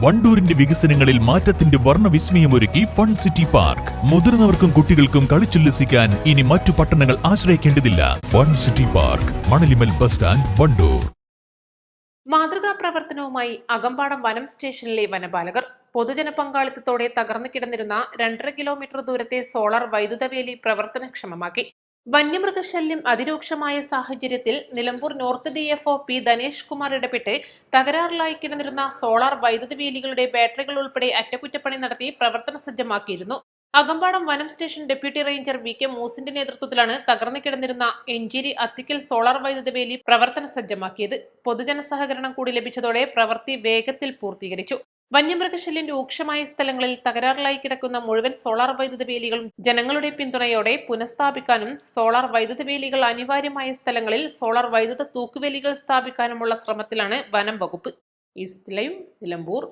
വണ്ടൂരിന്റെ വികസനങ്ങളിൽ മാറ്റത്തിന്റെ വർണ്ണവിസ്മയമൊരുക്കി fun city park. മുതിർന്നവർക്കും കുട്ടികൾക്കും കളിച്ചുല്ലസിക്കാൻ ഇനി മറ്റു പട്ടണങ്ങൾ ആശ്രയിക്കേണ്ടതില്ല. Fun city park, Manalimal bus stand, Vandoor. മാതൃകാ പ്രവർത്തനവുമായി അകമ്പാടം വനം സ്റ്റേഷനിലെ വനപാലകർ. പൊതുജന പങ്കാളിത്തത്തോടെ തകർന്നു കിടന്നിരുന്ന 2.5 കിലോമീറ്റർ ദൂരത്തെ സോളാർ വൈദ്യുതവേലി പ്രവർത്തനക്ഷമമാക്കി. വന്യമൃഗശല്യം അതിരൂക്ഷമായ സാഹചര്യത്തിൽ Nilambur north DFO P Dhanesh Kumar ഇടപെട്ട് തകരാറിലായി കിടന്നിരുന്ന സോളാർ വൈദ്യുത വേലികളുടെ ബാറ്ററികൾ ഉൾപ്പെടെ അറ്റകുറ്റപ്പണി നടത്തി പ്രവർത്തന സജ്ജമാക്കിയിരുന്നു. അകമ്പാടം വനം സ്റ്റേഷൻ ഡെപ്യൂട്ടി റേഞ്ചർ VK മൂസിന്റെ നേതൃത്വത്തിലാണ് തകർന്നു കിടന്നിരുന്ന എഞ്ചേരി അത്തിക്കൽ സോളാർ വൈദ്യുത വേലി പ്രവർത്തന സജ്ജമാക്കിയത്. പൊതുജന സഹകരണം കൂടി ലഭിച്ചതോടെ പ്രവൃത്തി വേഗത്തിൽ പൂർത്തീകരിച്ചു. വന്യമൃഗശല്യം രൂക്ഷമായ സ്ഥലങ്ങളിൽ തകരാറിലായി കിടക്കുന്ന മുഴുവൻ സോളാർ വൈദ്യുത വേലികളും ജനങ്ങളുടെ പിന്തുണയോടെ പുനഃസ്ഥാപിക്കാനും സോളാർ വൈദ്യുത വേലികൾ അനിവാര്യമായ സ്ഥലങ്ങളിൽ സോളാർ വൈദ്യുത തൂക്കുവേലികൾ സ്ഥാപിക്കാനുമുള്ള ശ്രമത്തിലാണ് വനം വകുപ്പ്. East live, Nilambur.